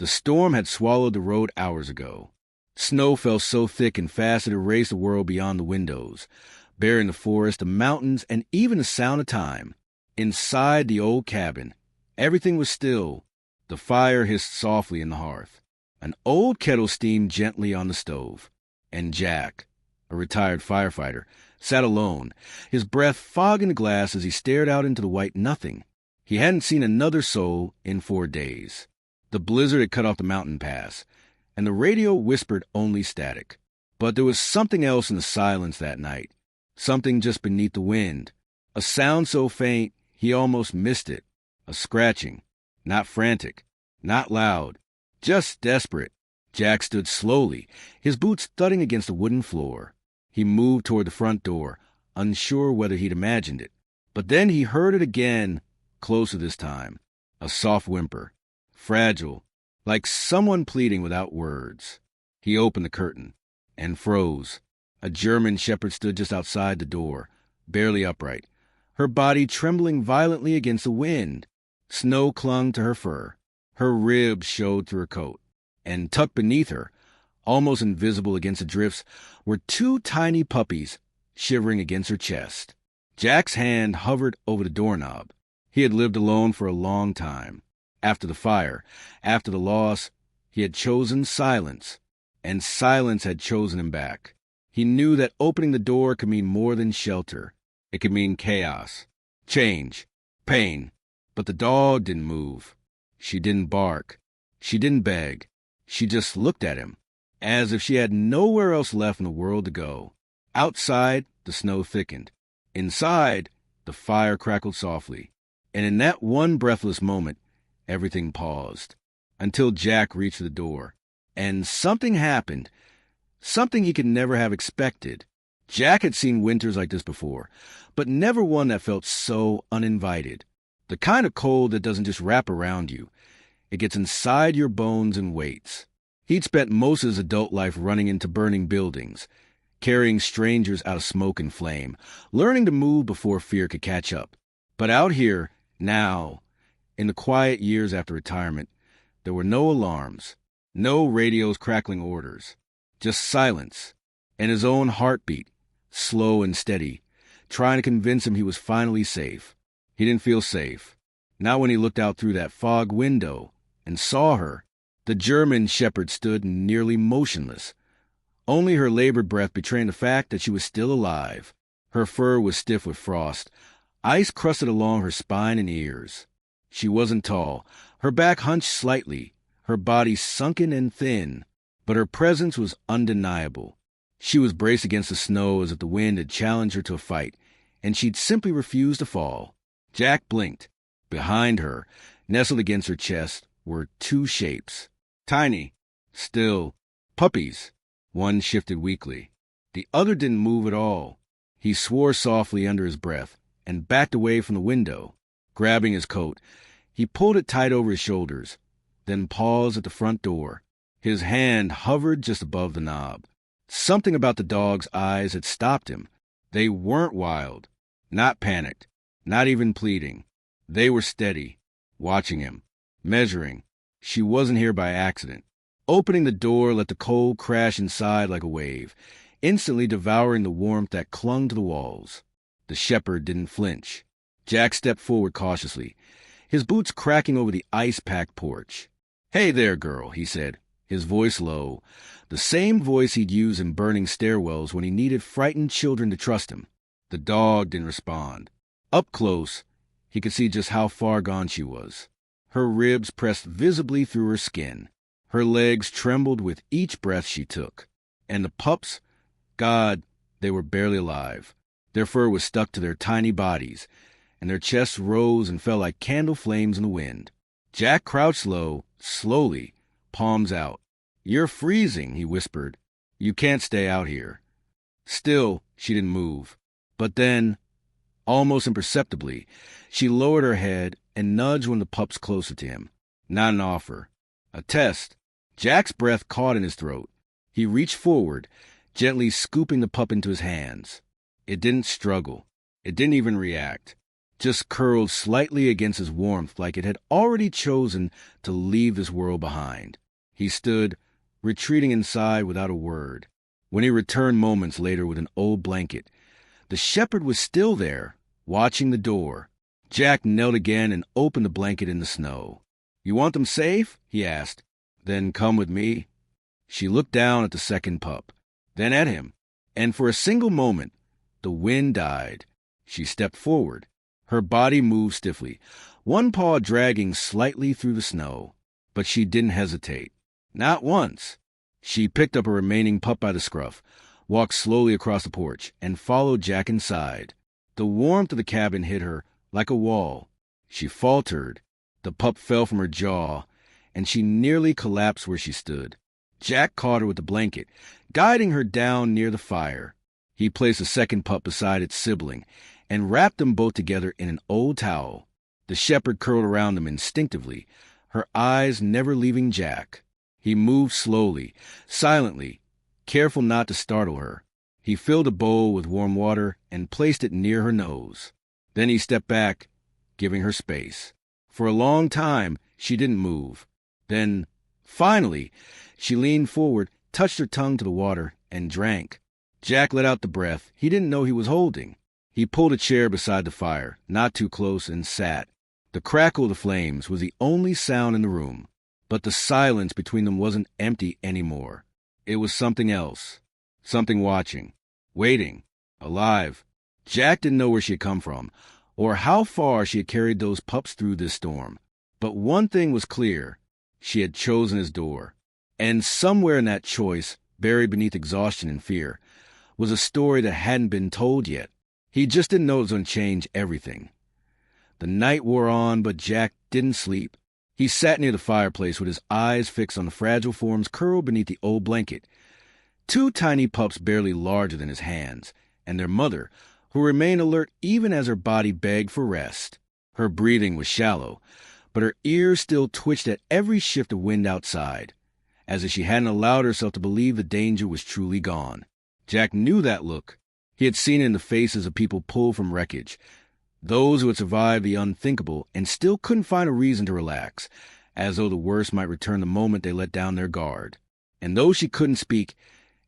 The storm had swallowed the road hours ago. Snow fell so thick and fast it erased the world beyond the windows, burying the forest, the mountains, and even the sound of time. Inside the old cabin, everything was still. The fire hissed softly in the hearth. An old kettle steamed gently on the stove. And Jack, a retired firefighter, sat alone, his breath fogging the glass as he stared out into the white nothing. He hadn't seen another soul in 4 days. The blizzard had cut off the mountain pass, and the radio whispered only static. But there was something else in the silence that night, something just beneath the wind, a sound so faint he almost missed it, a scratching, not frantic, not loud, just desperate. Jack stood slowly, his boots thudding against the wooden floor. He moved toward the front door, unsure whether he'd imagined it. But then he heard it again, closer this time, a soft whimper, fragile, like someone pleading without words. He opened the curtain and froze. A German shepherd stood just outside the door, barely upright, her body trembling violently against the wind. Snow clung to her fur. Her ribs showed through her coat. And tucked beneath her, almost invisible against the drifts, were 2 tiny puppies shivering against her chest. Jack's hand hovered over the doorknob. He had lived alone for a long time. After the fire, after the loss, he had chosen silence, and silence had chosen him back. He knew that opening the door could mean more than shelter. It could mean chaos, change, pain. But the dog didn't move. She didn't bark. She didn't beg. She just looked at him, as if she had nowhere else left in the world to go. Outside, the snow thickened. Inside, the fire crackled softly. And in that one breathless moment, everything paused, until Jack reached the door. And something happened, something he could never have expected. Jack had seen winters like this before, but never one that felt so uninvited. The kind of cold that doesn't just wrap around you. It gets inside your bones and waits. He'd spent most of his adult life running into burning buildings, carrying strangers out of smoke and flame, learning to move before fear could catch up. But out here, now, in the quiet years after retirement, there were no alarms, no radios crackling orders, just silence, and his own heartbeat, slow and steady, trying to convince him he was finally safe. He didn't feel safe, not when he looked out through that fog window and saw her. The German shepherd stood nearly motionless, only her labored breath betraying the fact that she was still alive. Her fur was stiff with frost, ice crusted along her spine and ears. She wasn't tall, her back hunched slightly, her body sunken and thin, but her presence was undeniable. She was braced against the snow as if the wind had challenged her to a fight, and she'd simply refused to fall. Jack blinked. Behind her, nestled against her chest, were 2 shapes. Tiny, still, puppies. One shifted weakly. The other didn't move at all. He swore softly under his breath and backed away from the window. Grabbing his coat, he pulled it tight over his shoulders, then paused at the front door. His hand hovered just above the knob. Something about the dog's eyes had stopped him. They weren't wild, not panicked, not even pleading. They were steady, watching him, measuring. She wasn't here by accident. Opening the door let the cold crash inside like a wave, instantly devouring the warmth that clung to the walls. The shepherd didn't flinch. Jack stepped forward cautiously, his boots cracking over the ice-packed porch. "Hey there, girl," he said, his voice low, the same voice he'd used in burning stairwells when he needed frightened children to trust him. The dog didn't respond. Up close, he could see just how far gone she was. Her ribs pressed visibly through her skin. Her legs trembled with each breath she took. And the pups, God, they were barely alive. Their fur was stuck to their tiny bodies, and their chests rose and fell like candle flames in the wind. Jack crouched low, slowly, palms out. "You're freezing," he whispered. "You can't stay out here." Still, she didn't move. But then, almost imperceptibly, she lowered her head and nudged one of the pups closer to him. Not an offer. A test. Jack's breath caught in his throat. He reached forward, gently scooping the pup into his hands. It didn't struggle. It didn't even react. just curled slightly against his warmth like it had already chosen to leave this world behind. He stood, retreating inside without a word. When he returned moments later with an old blanket, the shepherd was still there, watching the door. Jack knelt again and opened the blanket in the snow. "You want them safe?" he asked. "Then come with me." She looked down at the second pup, then at him, and for a single moment, the wind died. She stepped forward. Her body moved stiffly, one paw dragging slightly through the snow. But she didn't hesitate. Not once. She picked up her remaining pup by the scruff, walked slowly across the porch, and followed Jack inside. The warmth of the cabin hit her like a wall. She faltered. The pup fell from her jaw, and she nearly collapsed where she stood. Jack caught her with the blanket, guiding her down near the fire. He placed a second pup beside its sibling and wrapped them both together in an old towel. The shepherd curled around them instinctively, her eyes never leaving Jack. He moved slowly, silently, careful not to startle her. He filled a bowl with warm water and placed it near her nose. Then he stepped back, giving her space. For a long time, she didn't move. Then, finally, she leaned forward, touched her tongue to the water, and drank. Jack let out the breath he didn't know he was holding. He pulled a chair beside the fire, not too close, and sat. The crackle of the flames was the only sound in the room, but the silence between them wasn't empty anymore. It was something else, something watching, waiting, alive. Jack didn't know where she had come from, or how far she had carried those pups through this storm. But one thing was clear. She had chosen his door. And somewhere in that choice, buried beneath exhaustion and fear, was a story that hadn't been told yet. He just didn't know it was going to change everything. The night wore on, but Jack didn't sleep. He sat near the fireplace with his eyes fixed on the fragile forms curled beneath the old blanket. Two tiny pups barely larger than his hands, and their mother, who remained alert even as her body begged for rest. Her breathing was shallow, but her ears still twitched at every shift of wind outside, as if she hadn't allowed herself to believe the danger was truly gone. Jack knew that look. He had seen it in the faces of people pulled from wreckage, those who had survived the unthinkable and still couldn't find a reason to relax, as though the worst might return the moment they let down their guard. And though she couldn't speak,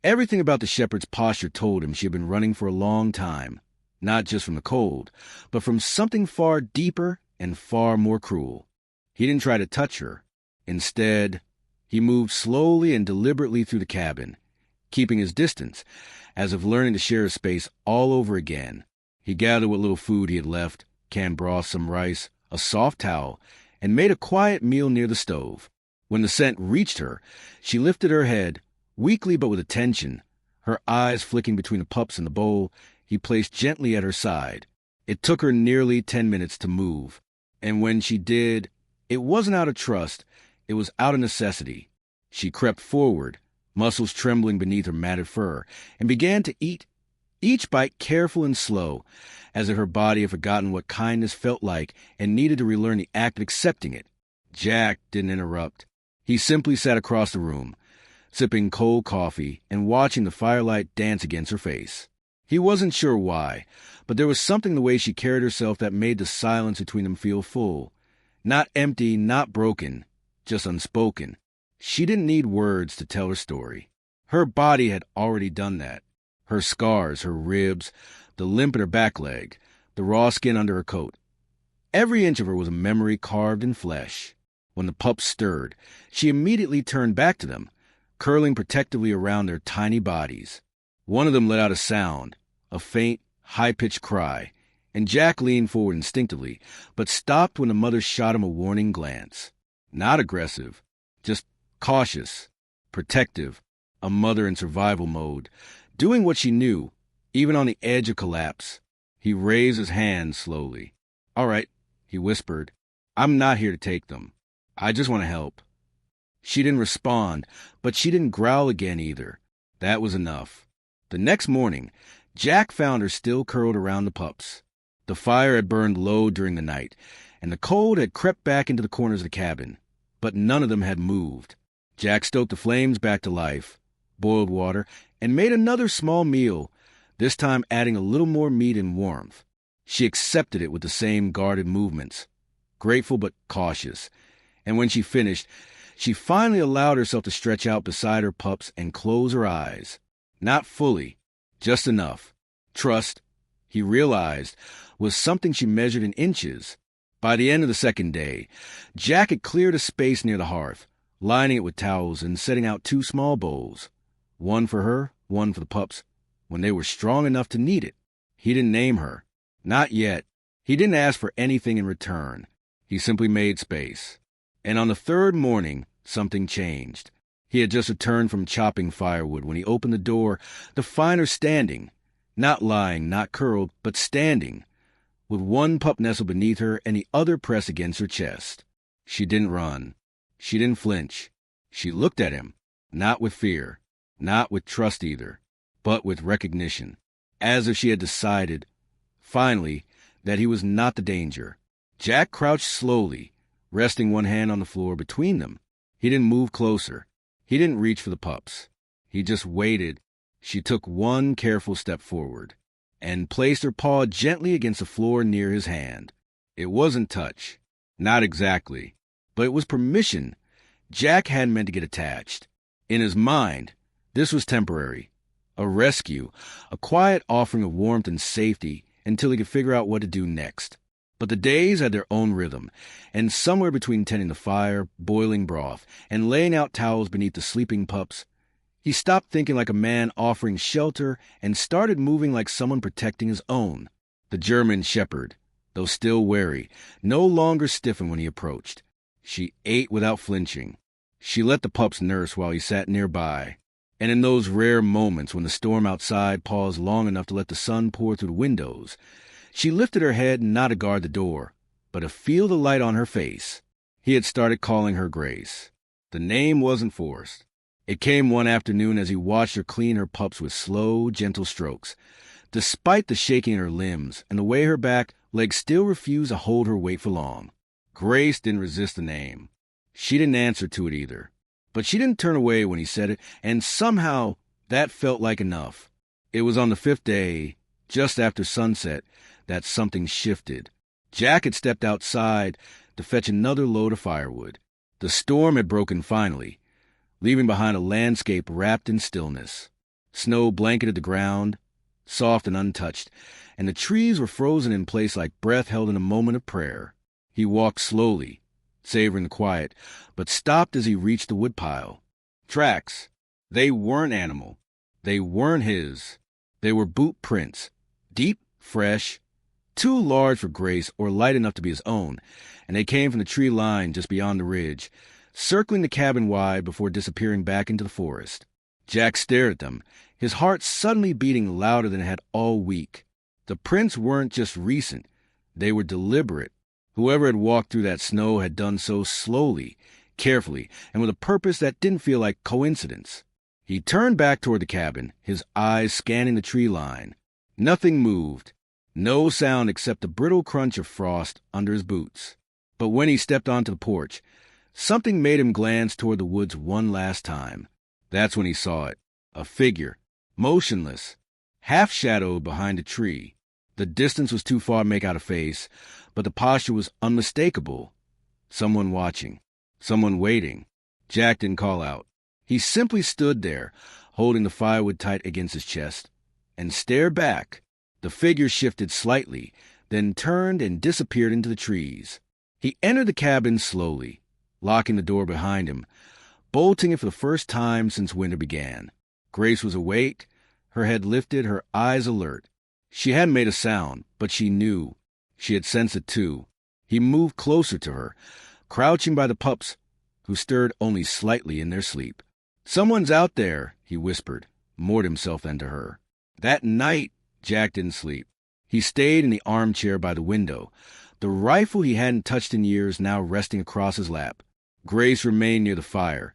everything about the shepherd's posture told him she had been running for a long time, not just from the cold, but from something far deeper and far more cruel. He didn't try to touch her. Instead, he moved slowly and deliberately through the cabin, keeping his distance, as if learning to share his space all over again. He gathered what little food he had left, canned broth, some rice, a soft towel, and made a quiet meal near the stove. When the scent reached her, she lifted her head, weakly but with attention, her eyes flicking between the pups and the bowl he placed gently at her side. It took her nearly 10 minutes to move, and when she did, it wasn't out of trust, it was out of necessity. She crept forward, muscles trembling beneath her matted fur, and began to eat, each bite careful and slow, as if her body had forgotten what kindness felt like and needed to relearn the act of accepting it. Jack didn't interrupt. He simply sat across the room, sipping cold coffee and watching the firelight dance against her face. He wasn't sure why, but there was something in the way she carried herself that made the silence between them feel full. Not empty, not broken, just unspoken. She didn't need words to tell her story. Her body had already done that. Her scars, her ribs, the limp in her back leg, the raw skin under her coat. Every inch of her was a memory carved in flesh. When the pups stirred, she immediately turned back to them, curling protectively around their tiny bodies. One of them let out a sound, a faint, high-pitched cry, and Jack leaned forward instinctively, but stopped when the mother shot him a warning glance. Not aggressive, just cautious, protective, a mother in survival mode, doing what she knew, even on the edge of collapse. He raised his hand slowly. "All right," he whispered. "I'm not here to take them. I just want to help." She didn't respond, but she didn't growl again either. That was enough. The next morning, Jack found her still curled around the pups. The fire had burned low during the night, and the cold had crept back into the corners of the cabin, but none of them had moved. Jack stoked the flames back to life, boiled water, and made another small meal, this time adding a little more meat and warmth. She accepted it with the same guarded movements, grateful but cautious. And when she finished, she finally allowed herself to stretch out beside her pups and close her eyes. Not fully, just enough. Trust, he realized, was something she measured in inches. By the end of the second day, Jack had cleared a space near the hearth, lining it with towels and setting out 2 small bowls. One for her, one for the pups, when they were strong enough to need it. He didn't name her. Not yet. He didn't ask for anything in return. He simply made space. And on the 3rd morning, something changed. He had just returned from chopping firewood when he opened the door to find her standing. Not lying, not curled, but standing, with one pup nestled beneath her and the other pressed against her chest. She didn't run. She didn't flinch. She looked at him, not with fear, not with trust either, but with recognition, as if she had decided, finally, that he was not the danger. Jack crouched slowly, resting one hand on the floor between them. He didn't move closer. He didn't reach for the pups. He just waited. She took one careful step forward and placed her paw gently against the floor near his hand. It wasn't touch. Not exactly. But it was permission. Jack hadn't meant to get attached. In his mind, this was temporary. A rescue, a quiet offering of warmth and safety until he could figure out what to do next. But the days had their own rhythm, and somewhere between tending the fire, boiling broth, and laying out towels beneath the sleeping pups, he stopped thinking like a man offering shelter and started moving like someone protecting his own. The German shepherd, though still wary, no longer stiffened when he approached. She ate without flinching. She let the pups nurse while he sat nearby. And in those rare moments when the storm outside paused long enough to let the sun pour through the windows, she lifted her head not to guard the door, but to feel the light on her face. He had started calling her Grace. The name wasn't forced. It came one afternoon as he watched her clean her pups with slow, gentle strokes. Despite the shaking in her limbs and the way her back legs still refused to hold her weight for long, Grace didn't resist the name. She didn't answer to it either. But she didn't turn away when he said it, and somehow that felt like enough. It was on the 5th day, just after sunset, that something shifted. Jack had stepped outside to fetch another load of firewood. The storm had broken finally, leaving behind a landscape wrapped in stillness. Snow blanketed the ground, soft and untouched, and the trees were frozen in place like breath held in a moment of prayer. He walked slowly, savoring the quiet, but stopped as he reached the woodpile. Tracks. They weren't animal. They weren't his. They were boot prints, deep, fresh, too large for Grace or light enough to be his own, and they came from the tree line just beyond the ridge, circling the cabin wide before disappearing back into the forest. Jack stared at them, his heart suddenly beating louder than it had all week. The prints weren't just recent. They were deliberate. Whoever had walked through that snow had done so slowly, carefully, and with a purpose that didn't feel like coincidence. He turned back toward the cabin, his eyes scanning the tree line. Nothing moved. No sound except the brittle crunch of frost under his boots. But when he stepped onto the porch, something made him glance toward the woods one last time. That's when he saw it. A figure, motionless, half-shadowed behind a tree. The distance was too far to make out a face, but the posture was unmistakable. Someone watching. Someone waiting. Jack didn't call out. He simply stood there, holding the firewood tight against his chest, and stared back. The figure shifted slightly, then turned and disappeared into the trees. He entered the cabin slowly, locking the door behind him, bolting it for the first time since winter began. Grace was awake, her head lifted, her eyes alert. She hadn't made a sound, but she knew. She had sensed it too. He moved closer to her, crouching by the pups, who stirred only slightly in their sleep. "Someone's out there," he whispered, more to himself than to her. That night, Jack didn't sleep. He stayed in the armchair by the window, the rifle he hadn't touched in years now resting across his lap. Grace remained near the fire,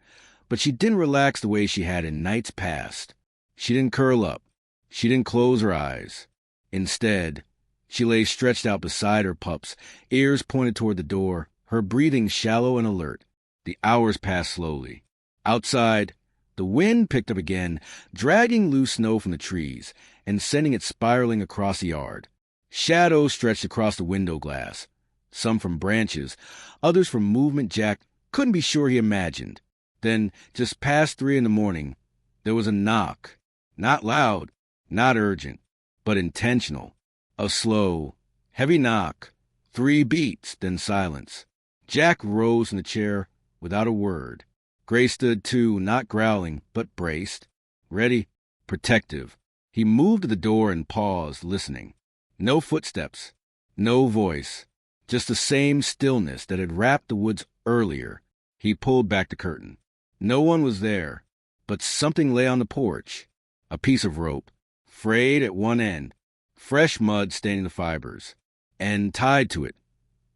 but she didn't relax the way she had in nights past. She didn't curl up. She didn't close her eyes. Instead, she lay stretched out beside her pups, ears pointed toward the door, her breathing shallow and alert. The hours passed slowly. Outside, the wind picked up again, dragging loose snow from the trees and sending it spiraling across the yard. Shadows stretched across the window glass, some from branches, others from movement Jack couldn't be sure he imagined. Then, just past 3 in the morning, there was a knock. Not loud, not urgent, but intentional. A slow, heavy knock. 3 beats, then silence. Jack rose from the chair without a word. Grace stood too, not growling, but braced. Ready, protective. He moved to the door and paused, listening. No footsteps, no voice, just the same stillness that had wrapped the woods earlier. He pulled back the curtain. No one was there, but something lay on the porch. A piece of rope, frayed at one end, fresh mud staining the fibers. And tied to it,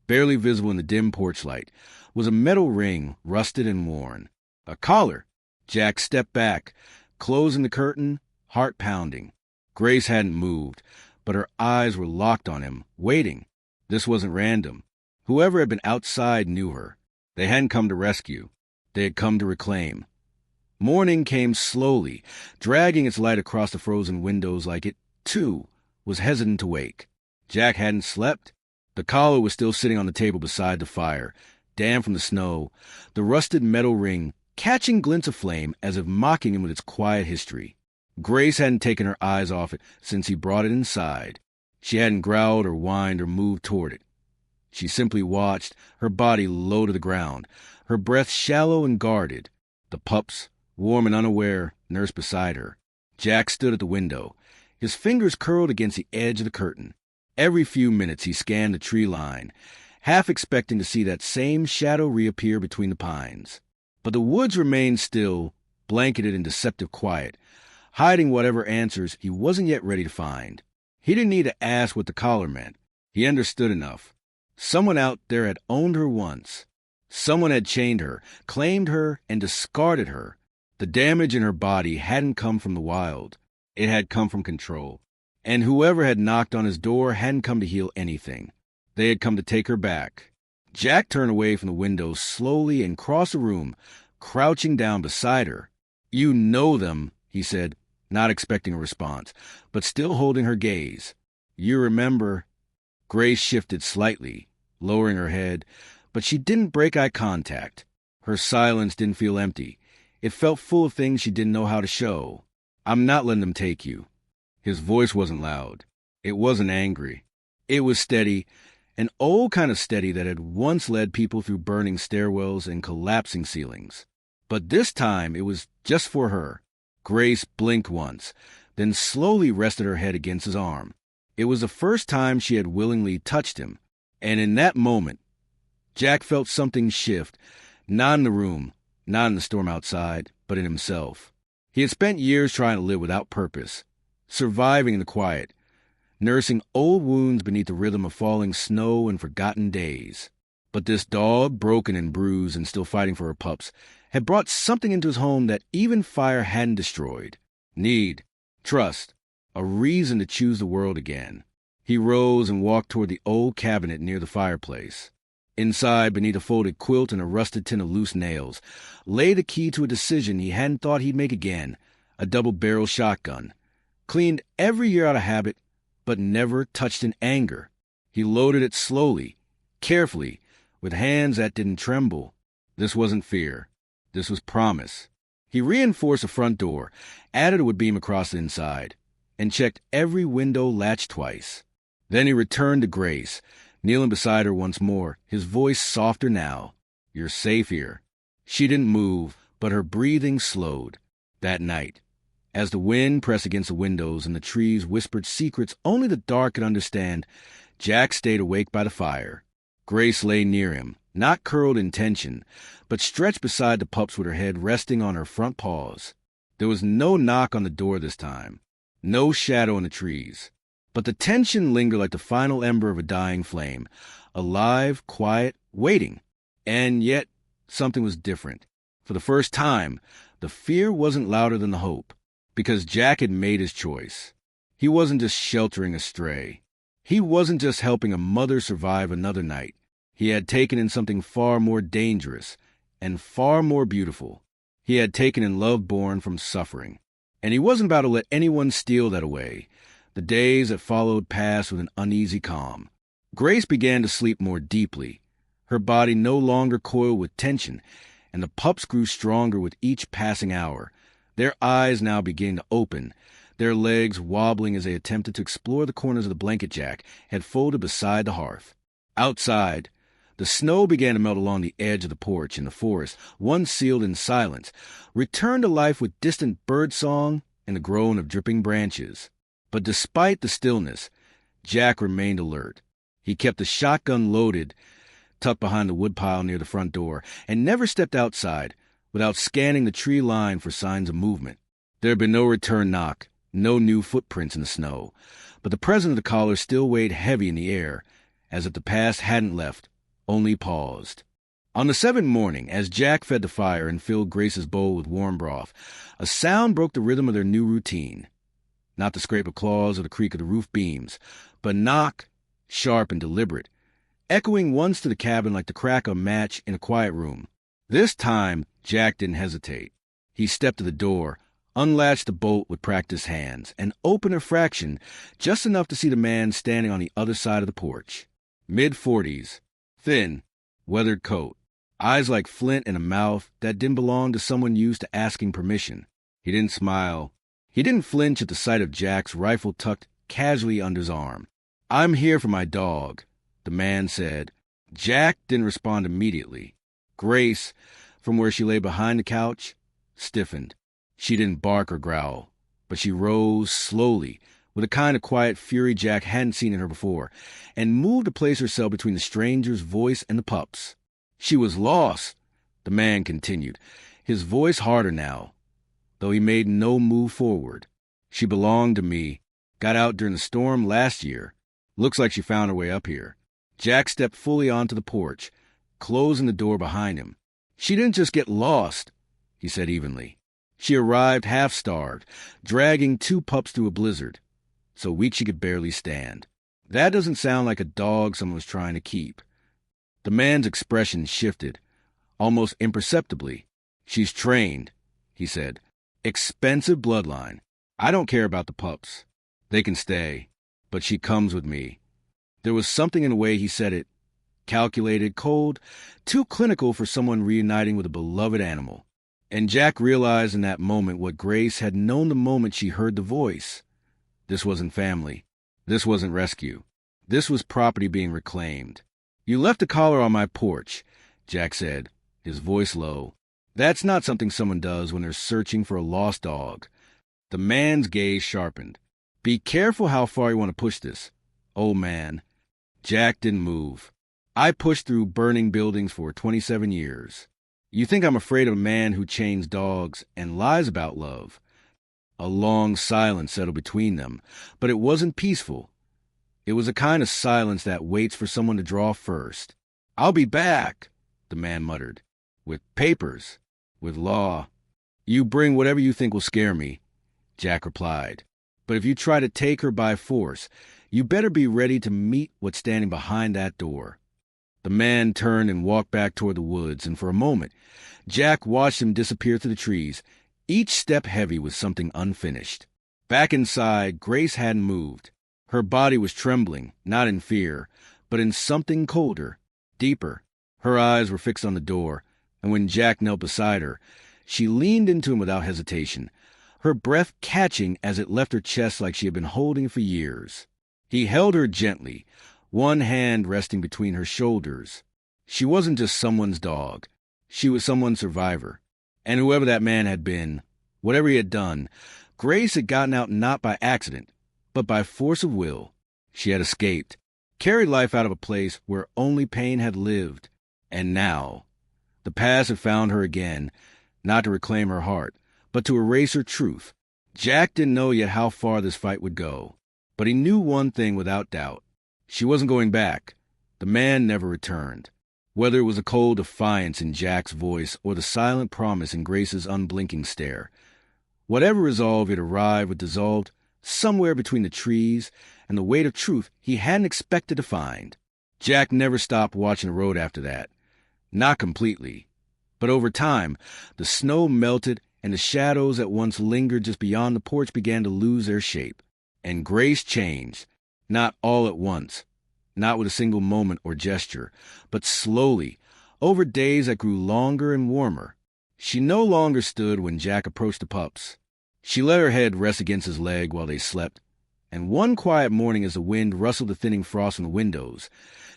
barely visible in the dim porch light, was a metal ring, rusted and worn. A collar. Jack stepped back, closing the curtain, heart pounding. Grace hadn't moved, but her eyes were locked on him, waiting. This wasn't random. Whoever had been outside knew her. They hadn't come to rescue. They had come to reclaim. Morning came slowly, dragging its light across the frozen windows like it, too, was hesitant to wake. Jack hadn't slept. The collar was still sitting on the table beside the fire, damp from the snow, the rusted metal ring catching glints of flame as if mocking him with its quiet history. Grace hadn't taken her eyes off it since he brought it inside. She hadn't growled or whined or moved toward it. She simply watched, her body low to the ground, her breath shallow and guarded. The pups, warm and unaware, nursed beside her. Jack stood at the window, his fingers curled against the edge of the curtain. Every few minutes he scanned the tree line, half expecting to see that same shadow reappear between the pines. But the woods remained still, blanketed in deceptive quiet, hiding whatever answers he wasn't yet ready to find. He didn't need to ask what the collar meant. He understood enough. Someone out there had owned her once. Someone had chained her, claimed her, and discarded her. The damage in her body hadn't come from the wild. It had come from control. And whoever had knocked on his door hadn't come to heal anything. They had come to take her back. Jack turned away from the window slowly and crossed the room, crouching down beside her. "You know them," he said, not expecting a response, but still holding her gaze. "You remember." Grace shifted slightly, lowering her head, but she didn't break eye contact. Her silence didn't feel empty. It felt full of things she didn't know how to show. "I'm not letting them take you." His voice wasn't loud. It wasn't angry. It was steady, an old kind of steady that had once led people through burning stairwells and collapsing ceilings. But this time it was just for her. Grace blinked once, then slowly rested her head against his arm. It was the first time she had willingly touched him, and in that moment, Jack felt something shift, not in the room, not in the storm outside, but in himself. He had spent years trying to live without purpose, surviving in the quiet, nursing old wounds beneath the rhythm of falling snow and forgotten days. But this dog, broken and bruised and still fighting for her pups, had brought something into his home that even fire hadn't destroyed. Need, trust, a reason to choose the world again. He rose and walked toward the old cabinet near the fireplace. Inside, beneath a folded quilt and a rusted tin of loose nails, lay the key to a decision he hadn't thought he'd make again, a double-barrel shotgun. Cleaned every year out of habit, but never touched in anger. He loaded it slowly, carefully, with hands that didn't tremble. This wasn't fear. This was promise. He reinforced the front door, added a wood beam across the inside, and checked every window latch twice. Then he returned to Grace, kneeling beside her once more, his voice softer now. "You're safe here." She didn't move, but her breathing slowed. That night, as the wind pressed against the windows and the trees whispered secrets only the dark could understand, Jack stayed awake by the fire. Grace lay near him, not curled in tension, but stretched beside the pups with her head resting on her front paws. There was no knock on the door this time, no shadow in the trees. But the tension lingered like the final ember of a dying flame, alive, quiet, waiting. And yet, something was different. For the first time, the fear wasn't louder than the hope, because Jack had made his choice. He wasn't just sheltering a stray. He wasn't just helping a mother survive another night. He had taken in something far more dangerous and far more beautiful. He had taken in love born from suffering. And he wasn't about to let anyone steal that away. The days that followed passed with an uneasy calm. Grace began to sleep more deeply. Her body no longer coiled with tension, and the pups grew stronger with each passing hour. Their eyes now began to open, their legs wobbling as they attempted to explore the corners of the blanket Jack had folded beside the hearth. Outside, the snow began to melt along the edge of the porch, and the forest, once sealed in silence, returned to life with distant birdsong and the groan of dripping branches. But despite the stillness, Jack remained alert. He kept the shotgun loaded, tucked behind the woodpile near the front door, and never stepped outside without scanning the tree line for signs of movement. There had been no return knock, no new footprints in the snow, but the presence of the collar still weighed heavy in the air, as if the past hadn't left, only paused. On the seventh morning, as Jack fed the fire and filled Grace's bowl with warm broth, a sound broke the rhythm of their new routine. Not the scrape of claws or the creak of the roof beams, but a knock, sharp and deliberate, echoing once to the cabin like the crack of a match in a quiet room. This time, Jack didn't hesitate. He stepped to the door, unlatched the bolt with practiced hands, and opened a fraction, just enough to see the man standing on the other side of the porch. Mid-40s, thin, weathered coat, eyes like flint and a mouth that didn't belong to someone used to asking permission. He didn't smile. He didn't flinch at the sight of Jack's rifle tucked casually under his arm. "I'm here for my dog," the man said. Jack didn't respond immediately. Grace, from where she lay behind the couch, stiffened. She didn't bark or growl, but she rose slowly, with a kind of quiet fury Jack hadn't seen in her before, and moved to place herself between the stranger's voice and the pups. "She was lost," the man continued, his voice harder now, though he made no move forward. "She belonged to me. Got out during the storm last year. Looks like she found her way up here." Jack stepped fully onto the porch, closing the door behind him. "She didn't just get lost," he said evenly. "She arrived half-starved, dragging 2 pups through a blizzard, so weak she could barely stand. That doesn't sound like a dog someone was trying to keep." The man's expression shifted, almost imperceptibly. "She's trained," he said. "Expensive bloodline. I don't care about the pups. They can stay, but she comes with me." There was something in the way he said it, calculated, cold, too clinical for someone reuniting with a beloved animal. And Jack realized in that moment what Grace had known the moment she heard the voice. This wasn't family. This wasn't rescue. This was property being reclaimed. "You left a collar on my porch," Jack said, his voice low. "That's not something someone does when they're searching for a lost dog." The man's gaze sharpened. "Be careful how far you want to push this, old man." Jack didn't move. "I pushed through burning buildings for 27 years. You think I'm afraid of a man who chains dogs and lies about love?" A long silence settled between them, but it wasn't peaceful. It was a kind of silence that waits for someone to draw first. "I'll be back," the man muttered. "With papers, with law." "You bring whatever you think will scare me," Jack replied. "But if you try to take her by force, you better be ready to meet what's standing behind that door." The man turned and walked back toward the woods, and for a moment, Jack watched him disappear through the trees, each step heavy with something unfinished. Back inside, Grace hadn't moved. Her body was trembling, not in fear, but in something colder, deeper. Her eyes were fixed on the door, and when Jack knelt beside her, she leaned into him without hesitation, her breath catching as it left her chest like she had been holding it for years. He held her gently, one hand resting between her shoulders. She wasn't just someone's dog. She was someone's survivor. And whoever that man had been, whatever he had done, Grace had gotten out not by accident, but by force of will. She had escaped, carried life out of a place where only pain had lived. And now, the past had found her again, not to reclaim her heart, but to erase her truth. Jack didn't know yet how far this fight would go, but he knew one thing without doubt. She wasn't going back. The man never returned. Whether it was a cold defiance in Jack's voice or the silent promise in Grace's unblinking stare, whatever resolve it arrived would dissolve somewhere between the trees and the weight of truth he hadn't expected to find. Jack never stopped watching the road after that. Not completely. But over time, the snow melted and the shadows that once lingered just beyond the porch began to lose their shape. And Grace changed, not all at once, not with a single moment or gesture, but slowly, over days that grew longer and warmer. She no longer stood when Jack approached the pups. She let her head rest against his leg while they slept, and one quiet morning as the wind rustled the thinning frost on the windows,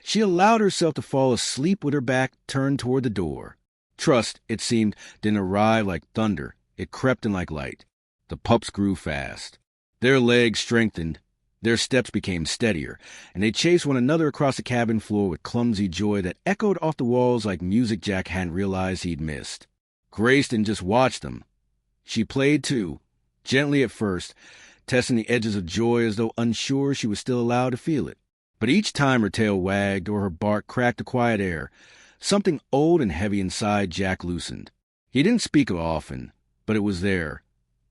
she allowed herself to fall asleep with her back turned toward the door. Trust, it seemed, didn't arrive like thunder. It crept in like light. The pups grew fast. Their legs strengthened, their steps became steadier, and they chased one another across the cabin floor with clumsy joy that echoed off the walls like music Jack hadn't realized he'd missed. Grace didn't just watch them. She played too, gently at first, testing the edges of joy as though unsure she was still allowed to feel it. But each time her tail wagged or her bark cracked the quiet air, something old and heavy inside Jack loosened. He didn't speak of it often, but it was there.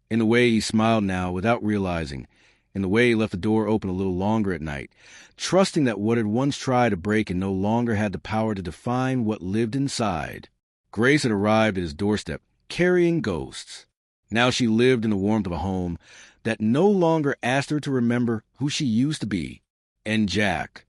In the way he smiled now without realizing, in the way he left the door open a little longer at night, trusting that what had once tried to break and no longer had the power to define what lived inside. Grace had arrived at his doorstep, carrying ghosts. Now she lived in the warmth of a home that no longer asked her to remember who she used to be. And Jack,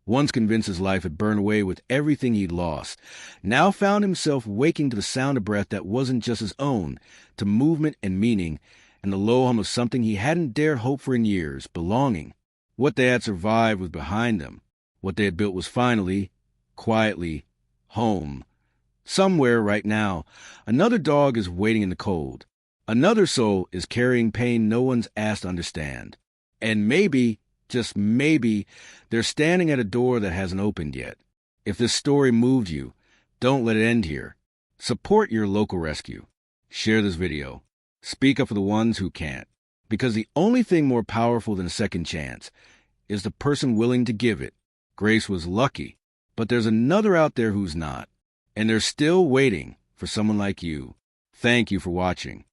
once convinced his life had burned away with everything he'd lost, now found himself waking to the sound of breath that wasn't just his own, to movement and meaning, and the low hum of something he hadn't dared hope for in years, belonging. What they had survived was behind them. What they had built was finally, quietly, home. Somewhere right now, another dog is waiting in the cold. Another soul is carrying pain no one's asked to understand. And maybe, just maybe, they're standing at a door that hasn't opened yet. If this story moved you, don't let it end here. Support your local rescue. Share this video. Speak up for the ones who can't. Because the only thing more powerful than a second chance is the person willing to give it. Grace was lucky, but there's another out there who's not. And they're still waiting for someone like you. Thank you for watching.